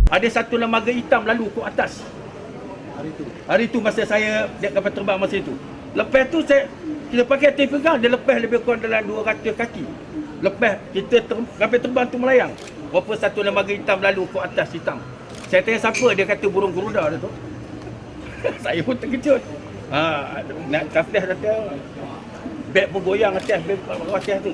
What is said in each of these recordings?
Ada satu lembaga hitam lalu ke atas. Hari itu masa saya naik kapal terbang masa itu. Lepas tu kita pakai atas pegang, dia lepas lebih kurang dalam 200 kaki. Lepas kita kapal terbang tu melayang. Berapa satu lembaga hitam lalu ke atas hitam. Saya tanya siapa, dia kata burung garuda tu. Saya pun terkejut. Nak atas beg pun goyang atas tu.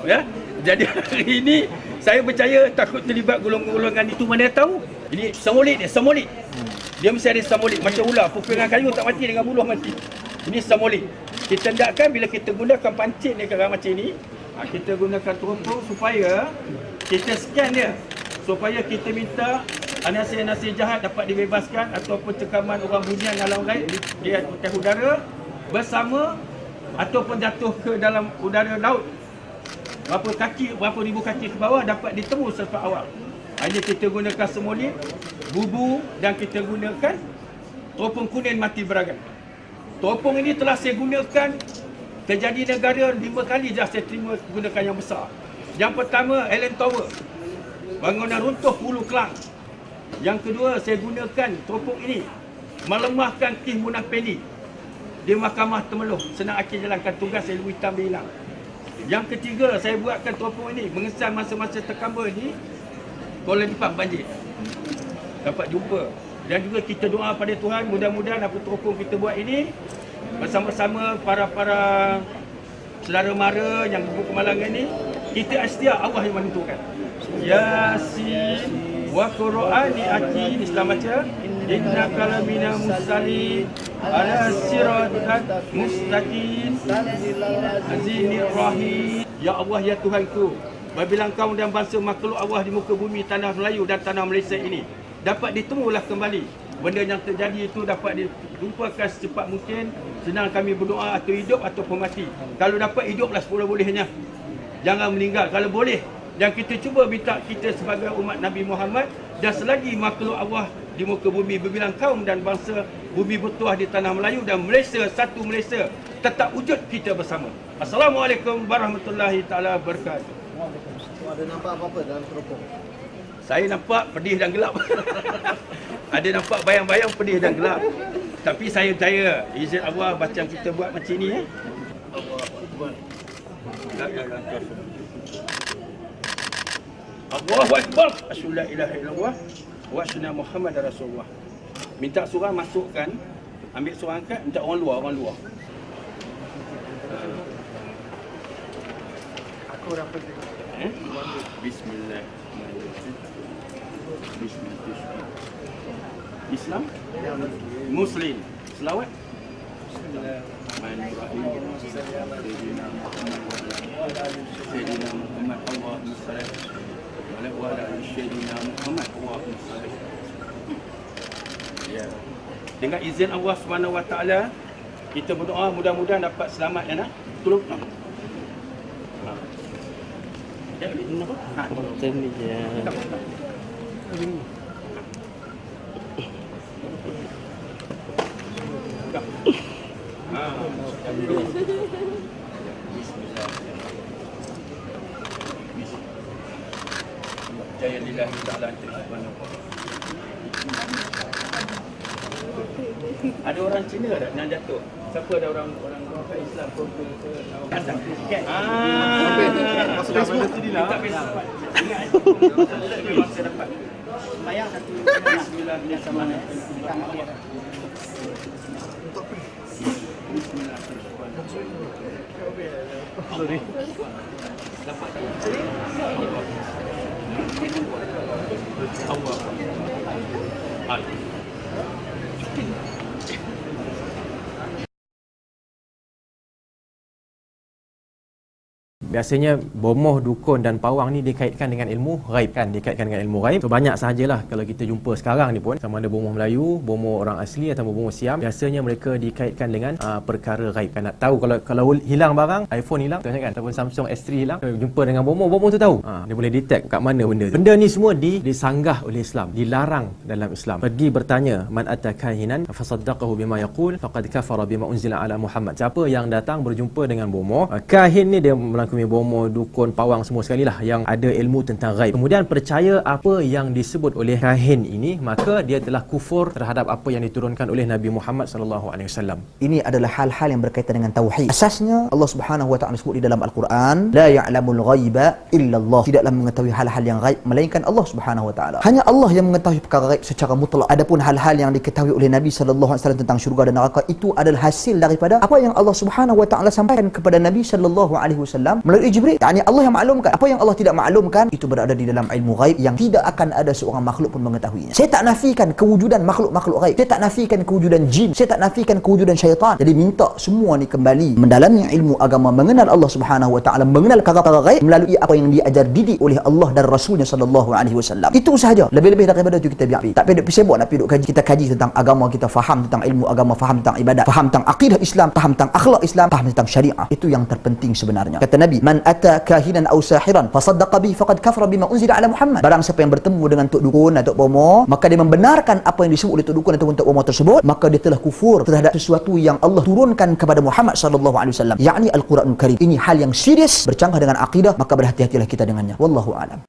Ya. Jadi hari ini saya percaya takut terlibat golongan-golongan itu, mana tahu. Ini semolit dia, semolit. Dia mesti ada semolit macam ular, pupungan kayu tak mati dengan buluh mati. Ini semolit. Kita hendakkan bila kita gunakan pancit ni macam ni, kita gunakan teropong supaya kita scan dia, supaya kita minta nasir-nasir jahat dapat dibebaskan ataupun cekaman orang bunian alam gaib di atas udara bersama ataupun jatuh ke dalam udara laut. Berapa ribu kaki ke bawah dapat ditemu selepas awal. Hanya kita gunakan semolit, bubu dan kita gunakan teropong kuning mati beragan. Teropong ini telah saya gunakan terjadi negara 5 kali dah saya terima gunakan yang besar. Yang pertama Allen Tower, bangunan runtuh Hulu Kelang. Yang kedua saya gunakan teropong ini melemahkan Ki Munaf Pendi di Mahkamah Temeloh, Senang Akil jalankan tugas ilmu hitam dia hilang. Yang ketiga saya buatkan teropong ini mengesan masa-masa terkamba di Kuala Lumpur banjir. Dapat jumpa. Dan juga kita doa pada Tuhan, mudah-mudahan apa teropong kita buat ini bersama-sama para saudara mara yang berbuat kemalangan ini, kita setia Allah yang menentukan. Yasin wa Qur'ani hakim, Islam baca innaka lamina mursalin ala siratal mustaqim azinir rahim. Ya Allah, ya Tuhanku, apabila engkau dan bangsa makhluk Allah di muka bumi tanah Melayu dan tanah Malaysia ini dapat ditemulah kembali, benda yang terjadi itu dapat dilupakan secepat mungkin. Senang kami berdoa atau hidup ataupun mati. Kalau dapat hiduplah seboleh-bolehnya, jangan meninggal kalau boleh. Dan kita cuba minta kita sebagai umat Nabi Muhammad dan selagi makhluk Allah di muka bumi berbilang kaum dan bangsa bumi bertuah di tanah Melayu dan Malaysia, satu Malaysia, tetap wujud kita bersama. Assalamualaikum warahmatullahi taala wabarakatuh. Ada nampak apa-apa dalam teropong? Saya nampak pedih dan gelap. Ada nampak bayang-bayang pedih dan gelap. Tapi saya percaya izin Allah bacaan kita buat macam ni. Allahu Akbar. Asyhadu la ilaha illallah wa asyhadu Muhammadar Rasulullah. Minta surah masukkan, ambil surah angkat, minta orang luar. Aku dah pergi. Bismillahirrahmanirrahim. Islam, Muslim, selawat. Bismillahirrahmanirrahim. Sayyidina Muhammad Allahumma salli wa ala sayyidina Muhammad Allahumma salli. Ya. Dengan izin Allah Subhanahu wa taala, kita berdoa mudah-mudahan dapat selamat ya nak. Tolong. Ya, ini apa? Macam ni je. Jaya lillahi ta'ala subhanahu. Ada orang Cina tak yang jatuh? Siapa ada orang Islam ke kandang? Masuk dalam benda tu dia lah. Tak bisa. Ingat masa dapat. Bayang satu bismillahirrahmanirrahim. Sorry. Dapat Allah. Biasanya bomoh, dukun dan pawang ni dikaitkan dengan ilmu ghaib kan, dikaitkan dengan ilmu ghaib. So banyak sahajalah kalau kita jumpa sekarang ni pun, sama ada bomoh Melayu, bomoh orang asli atau bomoh Siam, biasanya mereka dikaitkan dengan perkara ghaib kan. Nak tahu kalau hilang barang, iPhone hilang kan, ataupun Samsung S3 hilang, jumpa dengan bomoh tu tahu. Dia boleh detect kat mana benda tu. Benda ni semua disanggah oleh Islam, dilarang dalam Islam. Pergi bertanya, man atakahinan fasaddaqahu bima yaqul faqad kafara bima unzila ala Muhammad. Siapa yang datang berjumpa dengan bomoh, kahin ni dia melangkumi bomoh, dukun, pawang semua sekali lah yang ada ilmu tentang ghaib. Kemudian percaya apa yang disebut oleh kahin ini, maka dia telah kufur terhadap apa yang diturunkan oleh Nabi Muhammad sallallahu alaihi wasallam. Ini adalah hal-hal yang berkaitan dengan tauhid. Asasnya Allah Subhanahu wa taala sebut di dalam Al-Quran, la ya'lamul ghaiba illa Allah. Tidaklah mengetahui hal-hal yang ghaib melainkan Allah Subhanahu wa taala. Hanya Allah yang mengetahui perkara ghaib secara mutlak. Adapun hal-hal yang diketahui oleh Nabi sallallahu alaihi wasallam tentang syurga dan neraka, itu adalah hasil daripada apa yang Allah Subhanahu wa taala sampaikan kepada Nabi sallallahu alaihi wasallam melalui Jibril. Yani Allah yang maklumkan. Apa yang Allah tidak maklumkan itu berada di dalam ilmu ghaib yang tidak akan ada seorang makhluk pun mengetahuinya. Saya tak nafikan kewujudan makhluk-makhluk ghaib. Saya tak nafikan kewujudan jin. Saya tak nafikan kewujudan syaitan. Jadi minta semua ni kembali mendalami ilmu agama, mengenal Allah Subhanahu wa taala, mengenal perkara ghaib melalui apa yang diajar didik oleh Allah dan Rasulnya sallallahu alaihi wasallam. Itu sahaja. Lebih-lebih daripada itu kita biar. Tak payah duk sibuk nak pergi kaji. Kita kaji tentang agama, kita faham tentang ilmu agama, faham tentang ibadat, faham tentang akidah Islam, faham tentang akhlak Islam, faham tentang syariah. Itu yang terpenting sebenarnya. Kata Nabi, "Man ata kahinan aw sahiran fasaddaqa bihi faqad kafara bima unzila ala Muhammad." Barang siapa yang bertemu dengan tok dukun atau tok bomoh, maka dia membenarkan apa yang disebut oleh tok dukun atau tok bomoh tersebut, maka dia telah kufur terhadap sesuatu yang Allah turunkan kepada Muhammad sallallahu alaihi wasallam, yakni Al-Quranul Karim. Ini hal yang serius bercanggah dengan akidah, maka berhati-hatilah kita dengannya. Wallahu a'lam.